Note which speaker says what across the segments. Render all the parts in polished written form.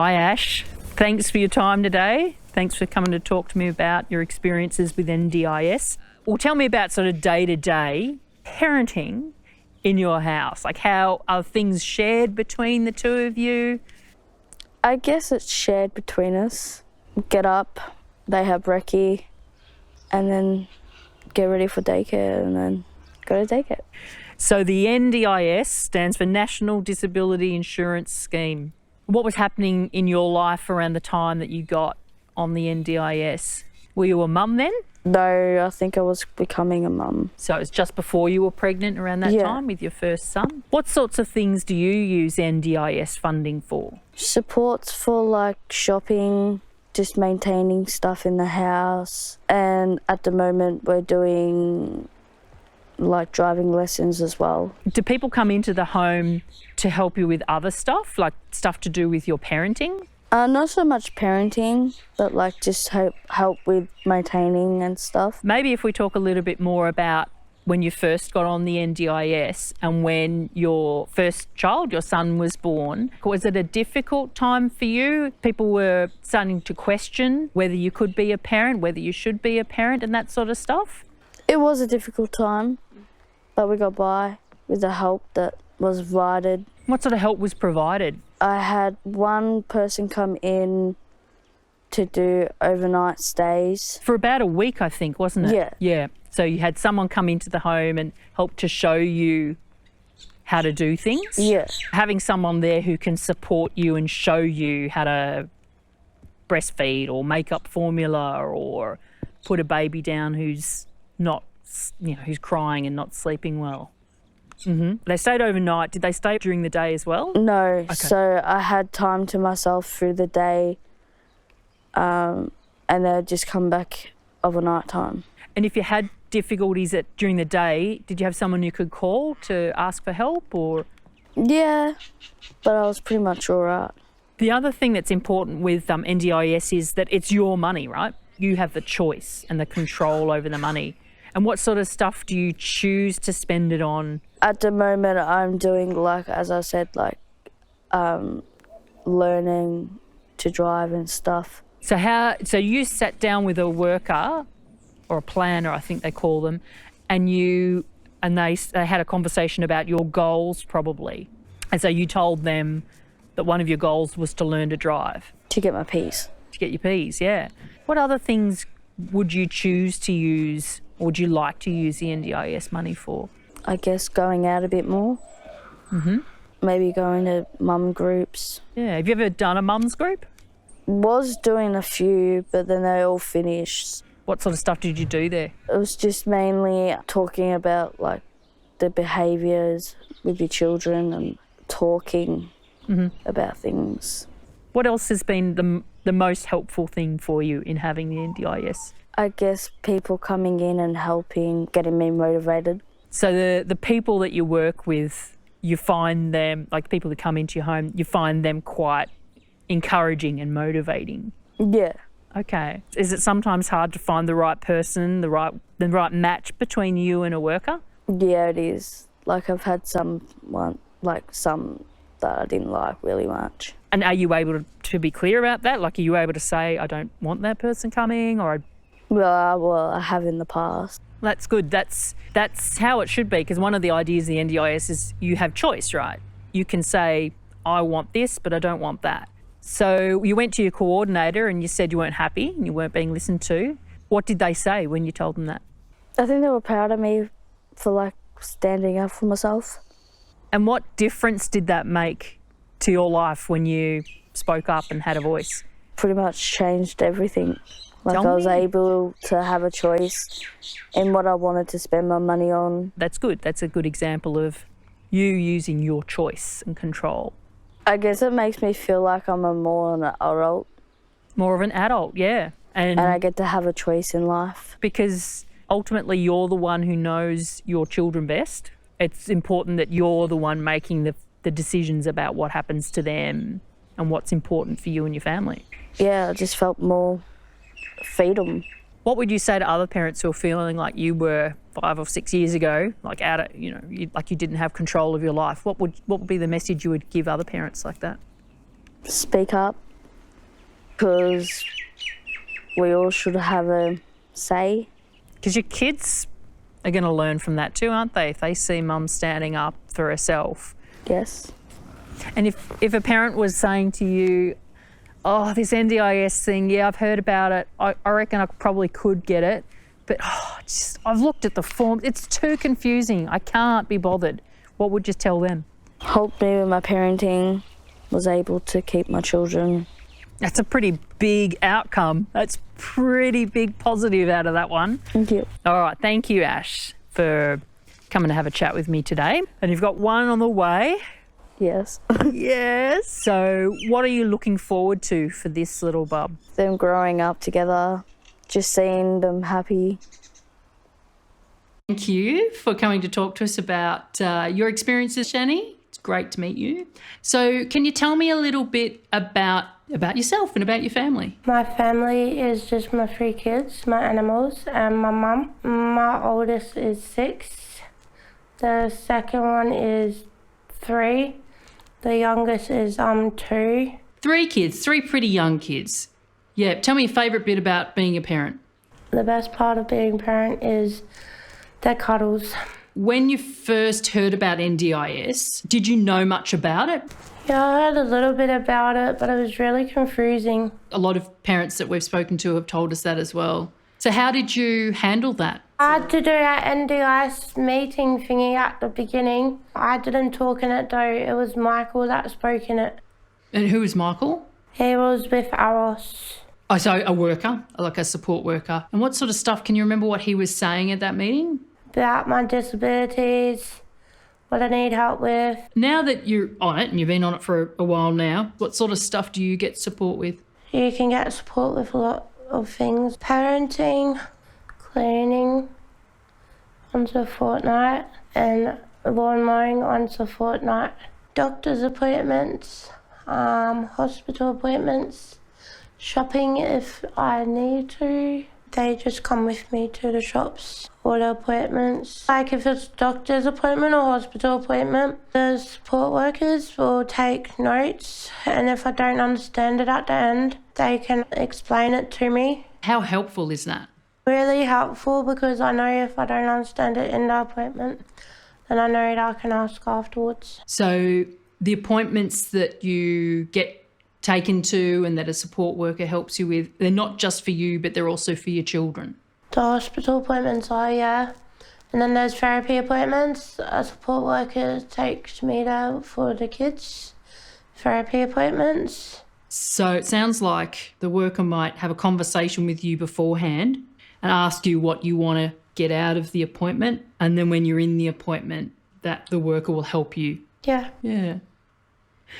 Speaker 1: Hi Ash, thanks for your time today. Thanks for coming to talk to me about your experiences with NDIS. Well, tell me about sort of day-to-day parenting in your house. Like, how are things shared between the two of you?
Speaker 2: I guess it's shared between us. Get up, they have brekkie, and then get ready for daycare and then go to daycare.
Speaker 1: So the NDIS stands for National Disability Insurance Scheme. What was happening in your life around the time that you got on the NDIS? Were you a mum then?
Speaker 2: No, I think I was becoming a mum.
Speaker 1: So it was just before you were pregnant around that time with your first son? What sorts of things do you use NDIS funding for?
Speaker 2: Supports for like shopping, just maintaining stuff in the house. And at the moment we're doing like driving lessons as well.
Speaker 1: Do people come into the home to help you with other stuff, like stuff to do with your parenting?
Speaker 2: Not so much parenting, but like just help with maintaining and stuff.
Speaker 1: Maybe if we talk a little bit more about when you first got on the NDIS and when your first child, your son, was born. Was it a difficult time for you? People were starting to question whether you could be a parent, whether you should be a parent and that sort of stuff?
Speaker 2: It was a difficult time, but we got by with the help that was provided.
Speaker 1: What sort of help was provided?
Speaker 2: I had one person come in to do overnight stays.
Speaker 1: For about a week, I think, wasn't it?
Speaker 2: Yeah.
Speaker 1: Yeah. So you had someone come into the home and help to show you how to do things?
Speaker 2: Yeah.
Speaker 1: Having someone there who can support you and show you how to breastfeed or make up formula or put a baby down who's not, who's crying and not sleeping well. Mm-hmm. They stayed overnight. Did they stay during the day as well?
Speaker 2: No,
Speaker 1: Okay.
Speaker 2: So I had time to myself through the day and they'd just come back overnight time.
Speaker 1: And if you had difficulties during the day, did you have someone you could call to ask for help or?
Speaker 2: Yeah, but I was pretty much all right.
Speaker 1: The other thing that's important with NDIS is that it's your money, right? You have the choice and the control over the money. And what sort of stuff do you choose to spend it on?
Speaker 2: At the moment, I'm doing, like, as I said, like, learning to drive and stuff.
Speaker 1: So you sat down with a worker or a planner, I think they call them, and they had a conversation about your goals probably. And so you told them that one of your goals was to learn to drive.
Speaker 2: To get my Ps.
Speaker 1: To get your Ps, yeah. What other things would you choose to use, or would you like to use the NDIS money for?
Speaker 2: I guess going out a bit more.
Speaker 1: Mm-hmm.
Speaker 2: Maybe going to mum groups.
Speaker 1: Yeah. Have you ever done a mums group?
Speaker 2: Was doing a few, but then they all finished.
Speaker 1: What sort of stuff did you do there?
Speaker 2: It was just mainly talking about like the behaviours with your children and talking about things.
Speaker 1: What else has been the most helpful thing for you in having the NDIS?
Speaker 2: I guess people coming in and helping, getting me motivated.
Speaker 1: So the people that you work with, you find them, like people that come into your home, you find them quite encouraging and motivating?
Speaker 2: Yeah.
Speaker 1: Okay. Is it sometimes hard to find the right person, the right match between you and a worker?
Speaker 2: Yeah, it is. Like I've had some that I didn't like really much.
Speaker 1: And are you able to be clear about that? Like, are you able to say, I don't want that person coming, or?
Speaker 2: Well, I have in the past.
Speaker 1: That's good. That's how it should be, because one of the ideas of the NDIS is you have choice, right? You can say, I want this, but I don't want that. So you went to your coordinator and you said you weren't happy and you weren't being listened to. What did they say when you told them that?
Speaker 2: I think they were proud of me for like standing up for myself.
Speaker 1: And what difference did that make to your life when you spoke up and had a voice?
Speaker 2: Pretty much changed everything. Like
Speaker 1: Tell
Speaker 2: I was
Speaker 1: me.
Speaker 2: able to have a choice in what I wanted to spend my money on.
Speaker 1: That's good. That's a good example of you using your choice and control.
Speaker 2: I guess it makes me feel like I'm more an adult.
Speaker 1: More of an adult, yeah. And
Speaker 2: I get to have a choice in life.
Speaker 1: because ultimately you're the one who knows your children best. It's important that you're the one making the decisions about what happens to them and what's important for you and your family.
Speaker 2: Yeah, I just felt more freedom.
Speaker 1: What would you say to other parents who are feeling like you were 5 or 6 years ago, like like you didn't have control of your life? What would be the message you would give other parents like that?
Speaker 2: Speak up because we all should have a say.
Speaker 1: Because your kids are going to learn from that too, aren't they? If they see mum standing up for herself.
Speaker 2: Yes.
Speaker 1: And if a parent was saying to you, oh, this NDIS thing, yeah, I've heard about it. I reckon I probably could get it. But I've looked at the form. It's too confusing. I can't be bothered. What would you tell them?
Speaker 2: Helped me with my parenting, was able to keep my children.
Speaker 1: That's a pretty big outcome. That's pretty big positive out of that one.
Speaker 2: Thank you.
Speaker 1: All right. Thank you, Ash, for coming to have a chat with me today. And you've got one on the way.
Speaker 2: Yes.
Speaker 1: Yes. So what are you looking forward to for this little bub?
Speaker 2: Them growing up together, just seeing them happy.
Speaker 1: Thank you for coming to talk to us about your experiences, Shani. It's great to meet you. So can you tell me a little bit about yourself and about your family?
Speaker 3: My family is just my 3 kids, my animals, and my mum. My oldest is 6. The second one is 3. The youngest is 2.
Speaker 1: 3 kids, 3 pretty young kids. Yeah, tell me your favourite bit about being a parent.
Speaker 3: The best part of being a parent is the cuddles.
Speaker 1: When you first heard about NDIS, did you know much about it?
Speaker 3: Yeah, I heard a little bit about it, but it was really confusing.
Speaker 1: A lot of parents that we've spoken to have told us that as well. So how did you handle that?
Speaker 3: I had to do an NDIS meeting thingy at the beginning. I didn't talk in it though. It was Michael that spoke in it.
Speaker 1: And who was Michael?
Speaker 3: He was with Aros.
Speaker 1: Oh, so a worker, like a support worker. And what sort of stuff, can you remember what he was saying at that meeting?
Speaker 3: About my disabilities, what I need help with.
Speaker 1: Now that you're on it, and you've been on it for a while now, what sort of stuff do you get support with?
Speaker 3: You can get support with a lot of things. Parenting, cleaning once a fortnight, and lawn mowing once a fortnight. Doctor's appointments, hospital appointments, shopping if I need to. They just come with me to the shops or the appointments. Like if it's doctor's appointment or hospital appointment, the support workers will take notes, and if I don't understand it at the end, they can explain it to me.
Speaker 1: How helpful is that?
Speaker 3: Really helpful, because I know if I don't understand it in the appointment, then I know that I can ask afterwards.
Speaker 1: So the appointments that you get taken to and that a support worker helps you with, they're not just for you, but they're also for your children?
Speaker 3: The hospital appointments are, yeah. And then there's therapy appointments. A support worker takes me there for the kids' therapy appointments.
Speaker 1: So it sounds like the worker might have a conversation with you beforehand and ask you what you want to get out of the appointment. And then when you're in the appointment, that the worker will help you.
Speaker 3: Yeah.
Speaker 1: Yeah.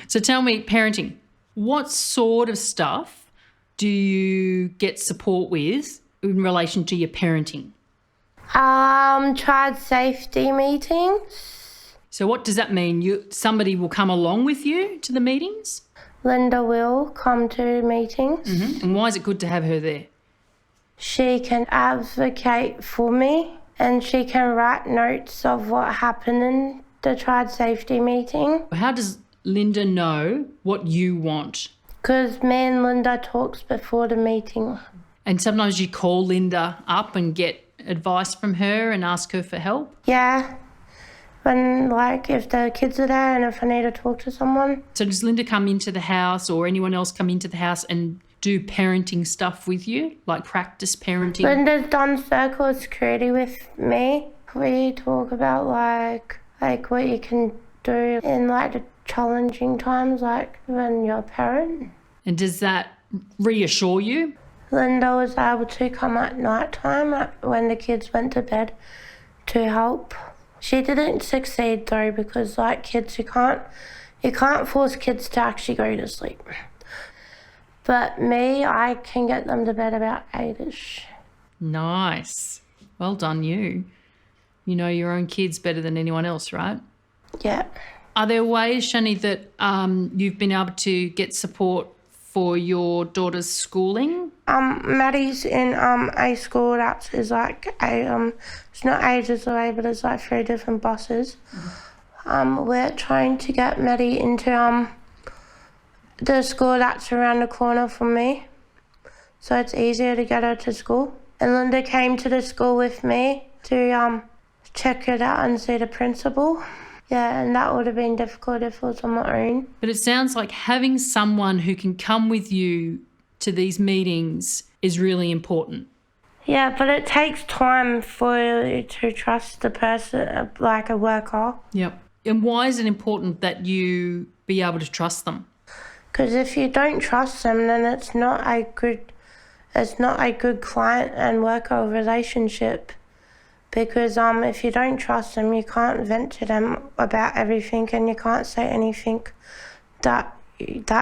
Speaker 1: So tell me, parenting, what sort of stuff do you get support with in relation to your parenting?
Speaker 3: Child safety meetings.
Speaker 1: So what does that mean? Somebody will come along with you to the meetings?
Speaker 3: Linda will come to meetings.
Speaker 1: Mm-hmm. And why is it good to have her there?
Speaker 3: She can advocate for me, and she can write notes of what happened in the child safety meeting.
Speaker 1: How does Linda know what you want?
Speaker 3: Because me and Linda talks before the meeting.
Speaker 1: And sometimes you call Linda up and get advice from her and ask her for help?
Speaker 3: Yeah. When, like, if the kids are there and if I need to talk to someone.
Speaker 1: So does Linda come into the house or anyone else come into the house and do parenting stuff with you, like practice parenting?
Speaker 3: Linda's done circle security with me. We talk about, like what you can do in, like, the challenging times, like when you're a parent.
Speaker 1: And does that reassure you?
Speaker 3: Linda was able to come at night time when the kids went to bed to help. She didn't succeed though, because like kids, you can't force kids to actually go to sleep. But me, I can get them to bed about 8ish.
Speaker 1: Nice. Well done you. You know your own kids better than anyone else, right?
Speaker 3: Yeah.
Speaker 1: Are there ways, Shani, that you've been able to get support for your daughter's schooling?
Speaker 3: Maddie's in a school that is like it's not ages away, but it's like 3 different buses. We're trying to get Maddie into the school that's around the corner from me. so it's easier to get her to school. And Linda came to the school with me to check it out and see the principal. Yeah, and that would have been difficult if it was on my own.
Speaker 4: But it sounds like having someone who can come with you to these meetings is really important.
Speaker 3: Yeah, but it takes time for you to trust the person, like a worker.
Speaker 4: Yep. And why is it important that you be able to trust them?
Speaker 3: Because if you don't trust them, then it's not a good client and worker relationship. Because if you don't trust them, you can't vent to them about everything, and you can't say anything that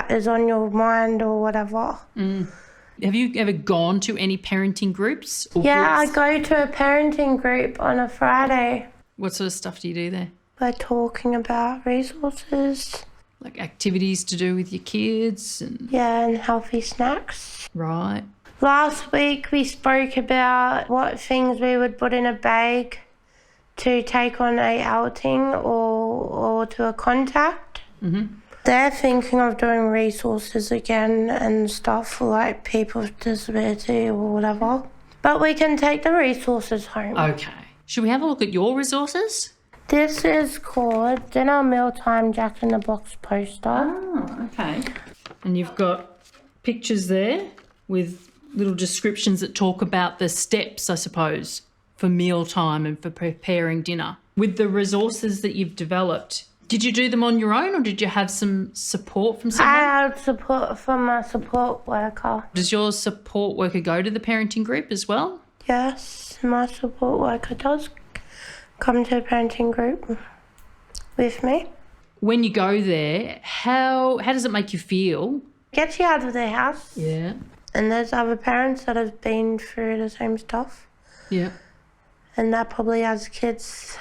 Speaker 3: is on your mind or whatever.
Speaker 4: Have you ever gone to any parenting groups?
Speaker 3: Yeah,
Speaker 4: groups?
Speaker 3: I go to a parenting group on a Friday.
Speaker 4: What sort of stuff do you do there?
Speaker 3: We're talking about resources.
Speaker 4: Like activities to do with your kids and...
Speaker 3: Yeah, and healthy snacks.
Speaker 4: Right.
Speaker 3: Last week we spoke about what things we would put in a bag to take on a outing or to a contact.
Speaker 4: Mm-hmm.
Speaker 3: They're thinking of doing resources again and stuff for like people with disability or whatever. But we can take the resources home.
Speaker 4: Okay. Should we have a look at your resources?
Speaker 3: This is called Dinner Mealtime Jack in the Box poster.
Speaker 4: Oh, okay. And you've got pictures there with little descriptions that talk about the steps, I suppose, for mealtime and for preparing dinner. With the resources that you've developed, did you do them on your own or did you have some support from someone?
Speaker 3: I had support from my support worker.
Speaker 4: Does your support worker go to the parenting group as well?
Speaker 3: Yes, my support worker does come to a parenting group with me.
Speaker 4: When you go there, how does it make you feel?
Speaker 3: Gets you out of the house.
Speaker 4: Yeah.
Speaker 3: And there's other parents that have been through the same stuff.
Speaker 4: Yeah.
Speaker 3: And that probably has kids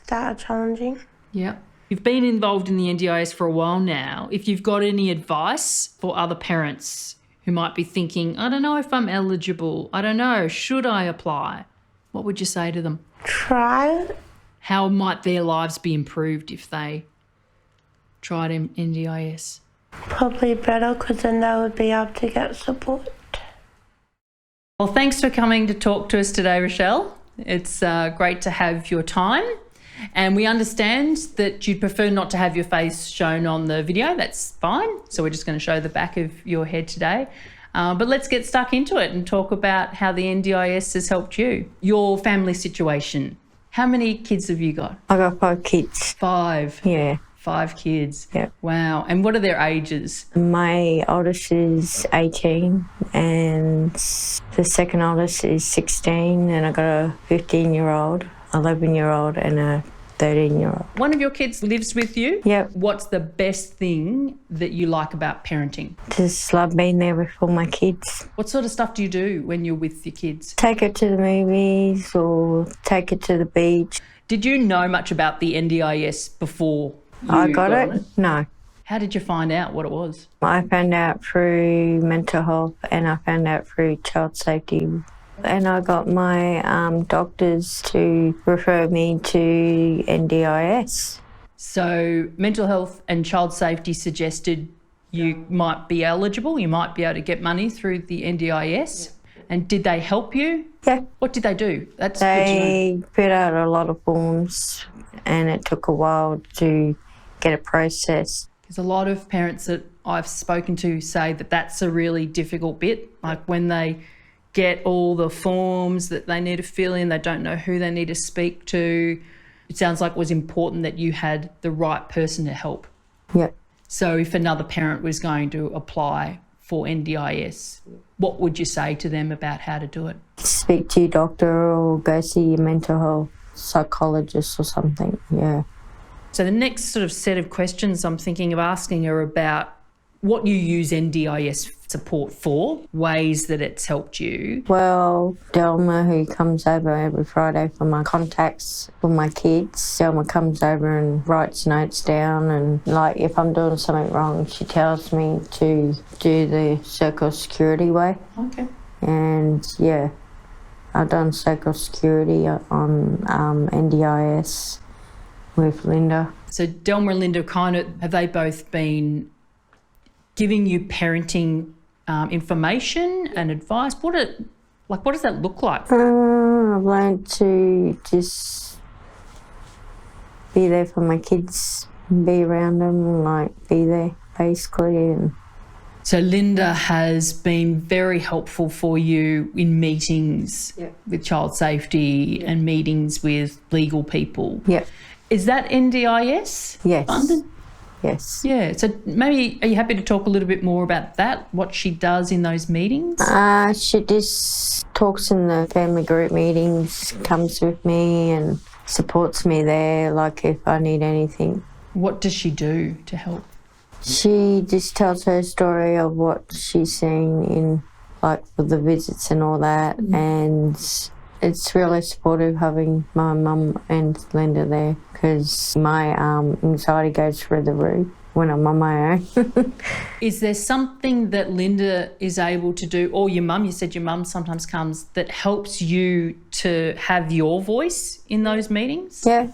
Speaker 3: that are challenging.
Speaker 4: Yeah. You've been involved in the NDIS for a while now. If you've got any advice for other parents who might be thinking, I don't know if I'm eligible, I don't know, should I apply? What would you say to them?
Speaker 3: Try.
Speaker 4: How might their lives be improved if they tried NDIS?
Speaker 3: Probably better, because then they would be able to get support.
Speaker 1: Well, thanks for coming to talk to us today, Rochelle. It's great to have your time. And we understand that you'd prefer not to have your face shown on the video. That's fine. So we're just going to show the back of your head today. But let's get stuck into it and talk about how the NDIS has helped you. Your family situation. How many kids have you got?
Speaker 5: I got 5 kids.
Speaker 1: 5.
Speaker 5: Yeah.
Speaker 1: 5 kids.
Speaker 5: Yeah.
Speaker 1: Wow. And what are their ages?
Speaker 5: My oldest is 18 and the second oldest is 16, and I got a 15-year-old, 11-year-old and a 13-year-old.
Speaker 1: One of your kids lives with you?
Speaker 5: Yep.
Speaker 1: What's the best thing that you like about parenting?
Speaker 5: Just love being there with all my kids.
Speaker 1: What sort of stuff do you do when you're with your kids?
Speaker 5: Take her to the movies or take her to the beach.
Speaker 1: Did you know much about the NDIS before you
Speaker 5: I got
Speaker 1: on
Speaker 5: it? No.
Speaker 1: How did you find out what it was?
Speaker 5: I found out through mental health and I found out through child safety. And I got my doctors to refer me to NDIS.
Speaker 1: So mental health and child safety suggested you might be eligible, you might be able to get money through the NDIS. And did they help you?
Speaker 5: Yeah.
Speaker 1: What did they do? That's good to know.
Speaker 5: They put out a lot of forms and it took a while to get it processed.
Speaker 1: There's a lot of parents that I've spoken to say that that's a really difficult bit, like when they get all the forms that they need to fill in, they don't know who they need to speak to. It sounds like it was important that you had the right person to help.
Speaker 5: Yep.
Speaker 1: So if another parent was going to apply for NDIS, what would you say to them about how to do it?
Speaker 5: Speak to your doctor or go see your mental health psychologist or something, yeah.
Speaker 1: So the next sort of set of questions I'm thinking of asking are about what you use NDIS support for, ways that it's helped you.
Speaker 5: Well, Delma, who comes over every Friday for my contacts for my kids, Delma comes over and writes notes down, and like if I'm doing something wrong, she tells me to do the circle security way.
Speaker 1: Okay.
Speaker 5: And yeah, I've done circle security on NDIS with Linda.
Speaker 1: So Delma and Linda have they both been giving you parenting information and advice? What does that look like?
Speaker 5: I've learned to just be there for my kids, be around them, like be there basically. And
Speaker 1: So Linda has been very helpful for you in meetings with child safety and meetings with legal people.
Speaker 5: yeah,
Speaker 1: Is that NDIS
Speaker 5: yes,
Speaker 1: funded?
Speaker 5: yes.
Speaker 1: Yeah. So maybe, are you happy to talk a little bit more about that, what she does in those meetings?
Speaker 5: She just talks in the family group meetings, comes with me and supports me there, like if I need anything.
Speaker 1: What does she do to help?
Speaker 5: She just tells her story of what she's seen in, like, with the visits and all that, and it's really supportive having my mum and Linda there, because my anxiety goes through the roof when I'm on my own.
Speaker 1: Is there something that Linda is able to do, or your mum, you said your mum sometimes comes, that helps you to have your voice in those meetings?
Speaker 5: Yeah,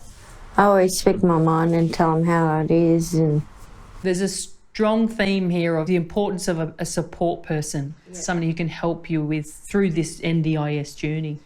Speaker 5: I always speak my mind and tell them how it is. And
Speaker 1: There's a strong theme here of the importance of a support person, somebody who can help you through this NDIS journey.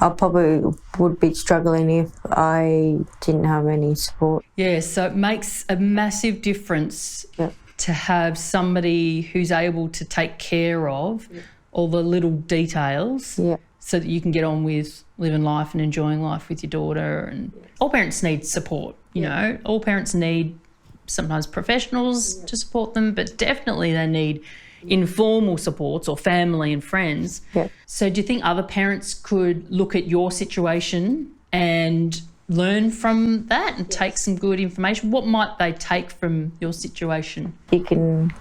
Speaker 5: I probably would be struggling if I didn't have any support.
Speaker 1: Yeah, so it makes a massive difference
Speaker 5: Yeah.
Speaker 1: to have somebody who's able to take care of all the little details
Speaker 5: Yeah,
Speaker 1: so that you can get on with living life and enjoying life with your daughter. And all parents need support, you know. All parents need sometimes professionals to support them, but definitely they need informal supports or family and friends.
Speaker 5: yeah.
Speaker 1: So do you think other parents could look at your situation and learn from that and take some good information? What might they take from your situation?
Speaker 5: You can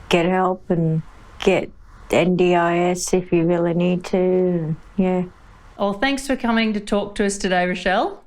Speaker 5: get help and get NDIS if you really need to. Yeah.
Speaker 1: Oh, thanks for coming to talk to us today, Rochelle.